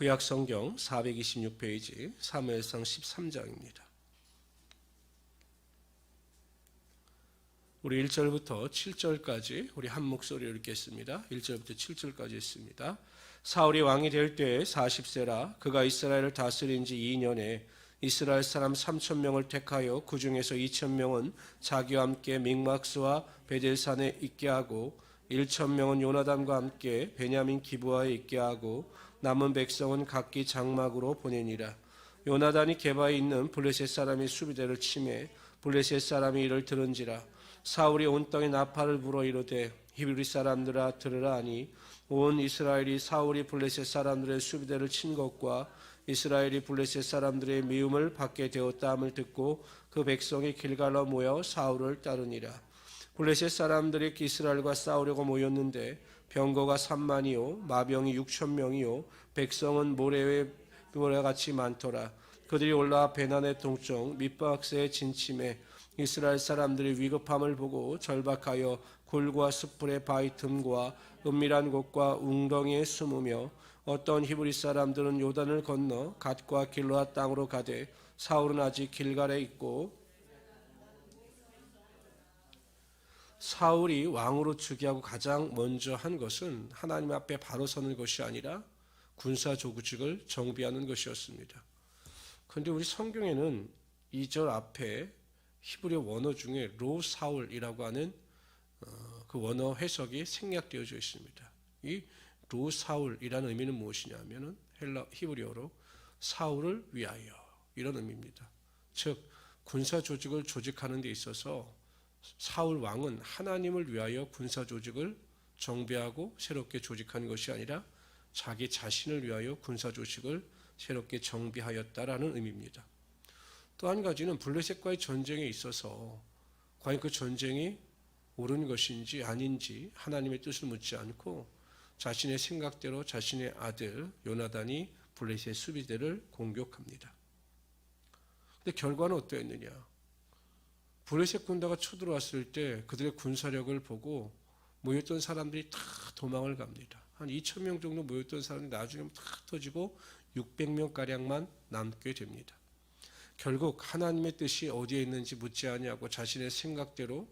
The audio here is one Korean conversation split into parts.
구약 성경 426페이지 사무엘상 13장입니다. 우리 1절부터 7절까지 우리 한 목소리로 읽겠습니다. 1절부터 7절까지 있습니다. 사울이 왕이 될 때에 40세라 그가 이스라엘을 다스린 지 2년에 이스라엘 사람 3,000명을 택하여 그 중에서 2,000명은 자기와 함께 믹막스와 베델산에 있게 하고 1,000명은 요나단과 함께 베냐민 기브아에 있게 하고 남은 백성은 각기 장막으로 보내니라. 요나단이 게바에 있는 블레셋 사람의 수비대를 치매 블레셋 사람이 이를 들은지라. 사울이 온 땅에 나팔을 불어 이르되 히브리 사람들아 들으라 하니 온 이스라엘이 사울이 블레셋 사람들의 수비대를 친 것과 이스라엘이 블레셋 사람들의 미움을 받게 되었다함을 듣고 그 백성이 길갈로 모여 사울을 따르니라. 블레셋 사람들이 이스라엘과 싸우려고 모였는데 병거가 3만이요 마병이 6,000명이요 백성은 모래같이 많더라. 그들이 올라와 베난의 동쪽 밑박스에 진침해 이스라엘 사람들이 위급함을 보고 절박하여 굴과 숯불의 바위 틈과 은밀한 곳과 웅덩이에 숨으며 어떤 히브리 사람들은 요단을 건너 갓과 길르앗 땅으로 가되 사울은 아직 길갈에 있고 사울이 왕으로 즉위하고 가장 먼저 한 것은 하나님 앞에 바로 서는 것이 아니라 군사 조직을 정비하는 것이었습니다. 그런데 우리 성경에는 2절 앞에 히브리 원어 중에 로 사울이라고 하는 그 원어 해석이 생략되어져 있습니다. 이 로 사울이라는 의미는 무엇이냐면은 히브리어로 사울을 위하여 이런 의미입니다. 즉 군사 조직을 조직하는 데 있어서 사울 왕은 하나님을 위하여 군사 조직을 정비하고 새롭게 조직한 것이 아니라 자기 자신을 위하여 군사 조직을 새롭게 정비하였다라는 의미입니다. 또 한 가지는 블레셋과의 전쟁에 있어서 과연 그 전쟁이 옳은 것인지 아닌지 하나님의 뜻을 묻지 않고 자신의 생각대로 자신의 아들 요나단이 블레셋 수비대를 공격합니다. 근데 결과는 어떠했느냐? 블레셋 군대가 쳐들어왔을 때 그들의 군사력을 보고 모였던 사람들이 다 도망을 갑니다. 한 2,000명 정도 모였던 사람이 나중에 다 터지고 600명가량만 남게 됩니다. 결국 하나님의 뜻이 어디에 있는지 묻지 아니하고 자신의 생각대로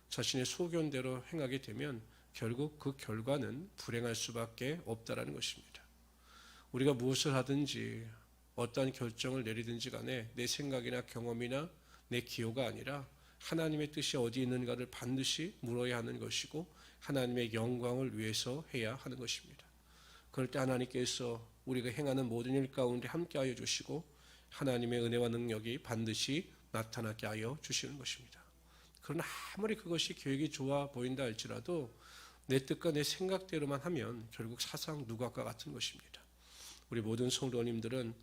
자신의 소견대로 행하게 되면 결국 그 결과는 불행할 수밖에 없다라는 것입니다. 우리가 무엇을 하든지 어떠한 결정을 내리든지 간에 내 생각이나 경험이나 내 기호가 아니라 하나님의 뜻이 어디 있는가를 반드시 물어야 하는 것이고 하나님의 영광을 위해서 해야 하는 것입니다. 그럴 때 하나님께서 우리가 행하는 모든 일 가운데 함께하여 주시고 하나님의 은혜와 능력이 반드시 나타나게 하여 주시는 것입니다. 그러나 아무리 그것이 계획이 좋아 보인다 할지라도 내 뜻과 내 생각대로만 하면 결국 사상 누각과 같은 것입니다. 우리 모든 성도님들은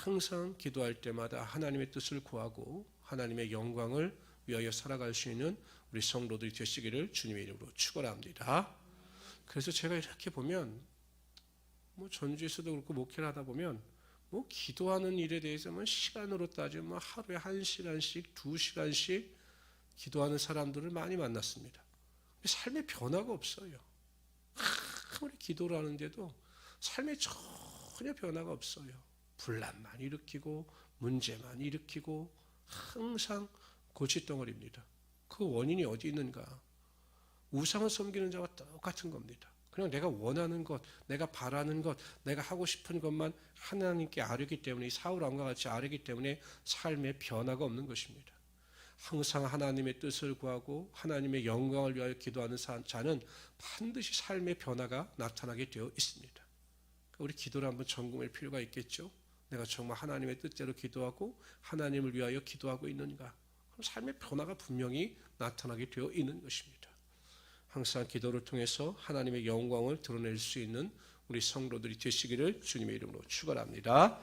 항상 기도할 때마다 하나님의 뜻을 구하고 하나님의 영광을 위하여 살아갈 수 있는 우리 성도들이 되시기를 주님의 이름으로 축원합니다. 그래서 제가 이렇게 보면 전주에서도 그렇고 목회를 하다 보면 기도하는 일에 대해서만 시간으로 따지면 하루에 1시간씩 2시간씩 기도하는 사람들을 많이 만났습니다. 삶의 변화가 없어요. 아무리 기도를 하는데도 삶에 전혀 변화가 없어요. 분란만 일으키고 문제만 일으키고 항상 골칫덩어리입니다. 그 원인이 어디 있는가? 우상을 섬기는 자와 똑같은 겁니다. 그냥 내가 원하는 것, 내가 바라는 것, 내가 하고 싶은 것만 하나님께 아뢰기 때문에 사울 왕과 같이 아뢰기 때문에 삶의 변화가 없는 것입니다. 항상 하나님의 뜻을 구하고 하나님의 영광을 위하여 기도하는 자는 반드시 삶의 변화가 나타나게 되어 있습니다. 우리 기도를 한번 점검할 필요가 있겠죠. 내가 정말 하나님의 뜻대로 기도하고 하나님을 위하여 기도하고 있는가? 그럼 삶의 변화가 분명히 나타나게 되어 있는 것입니다. 항상 기도를 통해서 하나님의 영광을 드러낼 수 있는 우리 성도들이 되시기를 주님의 이름으로 축원합니다.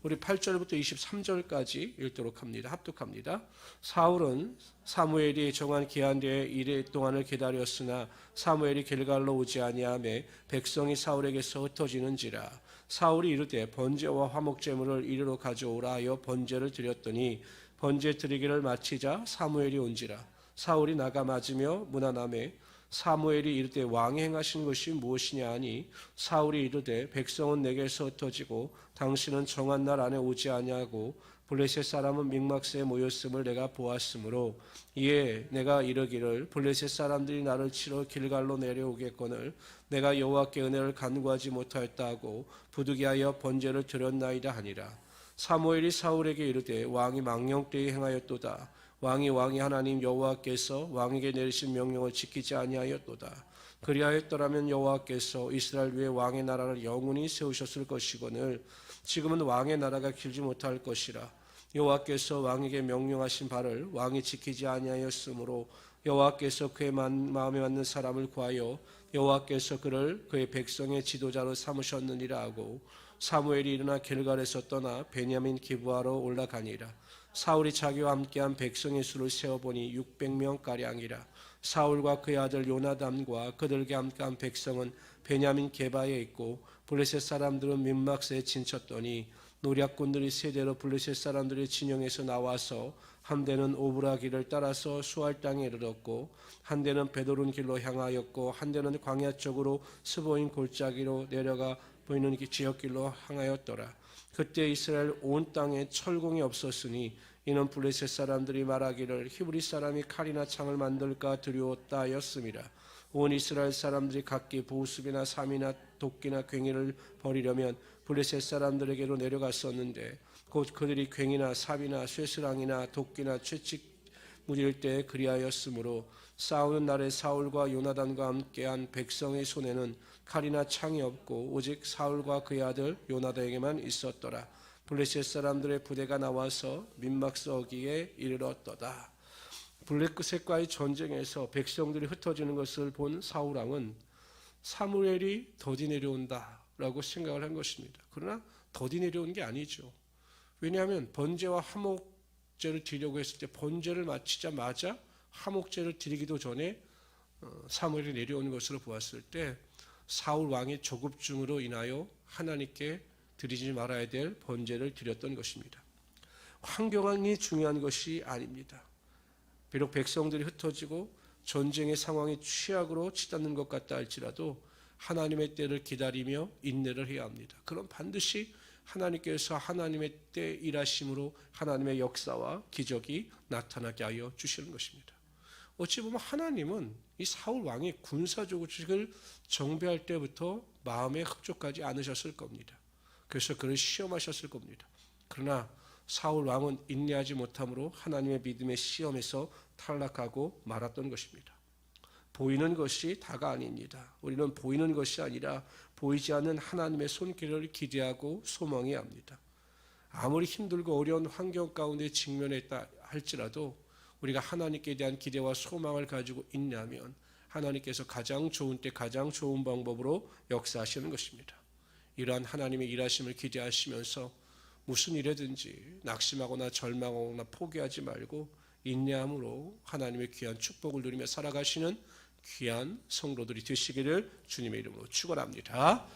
우리 8절부터 23절까지 읽도록 합니다. 합독합니다. 사울은 사무엘이 정한 기한대에 이래 동안을 기다렸으나 사무엘이 길갈로 오지 아니하매 백성이 사울에게서 흩어지는지라. 사울이 이르되 번제와 화목제물을 이리로 가져오라 하여 번제를 드렸더니 번제 드리기를 마치자 사무엘이 온지라. 사울이 나가 맞으며 문안하매 사무엘이 이르되 왕이 행하신 것이 무엇이냐 하니 사울이 이르되 백성은 내게서 흩어지고 당신은 정한 날 안에 오지 아니하고 블레셋 사람은 믹막스에 모였음을 내가 보았으므로 이에 내가 이르기를 블레셋 사람들이 나를 치러 길갈로 내려오겠거늘 내가 여호와께 은혜를 간구하지 못하였다 하고 부득이하여 번제를 드렸나이다 하니라. 사무엘이 사울에게 이르되 왕이 망령되이 행하였도다. 왕이 하나님 여호와께서 왕에게 내리신 명령을 지키지 아니하였도다. 그리하였더라면 여호와께서 이스라엘 위에 왕의 나라를 영원히 세우셨을 것이거늘 지금은 왕의 나라가 길지 못할 것이라. 여호와께서 왕에게 명령하신 바를 왕이 지키지 아니하였으므로 여호와께서 그의 마음에 맞는 사람을 구하여 여호와께서 그를 그의 백성의 지도자로 삼으셨느니라 하고 사무엘이 일어나 길갈에서 떠나 베냐민 기브아로 올라가니라. 사울이 자기와 함께한 백성의 수를 세어보니 600명가량이라. 사울과 그의 아들 요나단과 그들과 함께한 백성은 베냐민 게바에 있고 블레셋 사람들은 민막스에 진쳤더니 노략군들이 세대로 블레셋 사람들의 진영에서 나와서 한 대는 오브라 길을 따라서 수알 땅에 이르렀고 한 대는 베도른 길로 향하였고 한 대는 광야 쪽으로 스보인 골짜기로 내려가 보이는 지역길로 향하였더라. 그때 이스라엘 온 땅에 철공이 없었으니 이는 블레셋 사람들이 말하기를 히브리 사람이 칼이나 창을 만들까 두려웠다 하였음이라. 온 이스라엘 사람들이 각기 보습이나 삼이나 도끼나 괭이를 버리려면 블레셋 사람들에게로 내려갔었는데 곧 그들이 괭이나 삽이나 쇠스랑이나 도끼나 채찍 무딜 때 그리하였으므로 싸우는 날에 사울과 요나단과 함께한 백성의 손에는 칼이나 창이 없고 오직 사울과 그의 아들 요나단에게만 있었더라. 블레셋 사람들의 부대가 나와서 민막스 어기에 이르렀도다. 블레셋과의 전쟁에서 백성들이 흩어지는 것을 본 사울 왕은 사무엘이 더디 내려온다라고 생각을 한 것입니다. 그러나 더디 내려온 게 아니죠. 왜냐하면 번제와 화목제를 드리려고 했을 때 번제를 마치자마자 화목제를 드리기도 전에 사무엘이 내려오는 것으로 보았을 때 사울 왕의 조급증으로 인하여 하나님께 드리지 말아야 될 번제를 드렸던 것입니다. 환경이 중요한 것이 아닙니다. 비록 백성들이 흩어지고 전쟁의 상황이 취약으로 치닫는 것 같다 할지라도 하나님의 때를 기다리며 인내를 해야 합니다. 그럼 반드시 하나님께서 하나님의 때 일하심으로 하나님의 역사와 기적이 나타나게 하여 주시는 것입니다. 어찌 보면 하나님은 이 사울 왕이 군사조직을 정비할 때부터 마음에 흡족하지 않으셨을 겁니다. 그래서 그를 시험하셨을 겁니다. 그러나 사울 왕은 인내하지 못함으로 하나님의 믿음의 시험에서 탈락하고 말았던 것입니다. 보이는 것이 다가 아닙니다. 우리는 보이는 것이 아니라 보이지 않는 하나님의 손길을 기대하고 소망해야 합니다. 아무리 힘들고 어려운 환경 가운데 직면했다 할지라도 우리가 하나님께 대한 기대와 소망을 가지고 인내하면 하나님께서 가장 좋은 때 가장 좋은 방법으로 역사하시는 것입니다. 이러한 하나님의 일하심을 기대하시면서 무슨 일이든지 낙심하거나 절망하거나 포기하지 말고 인내함으로 하나님의 귀한 축복을 누리며 살아가시는 귀한 성도들이 되시기를 주님의 이름으로 축원합니다.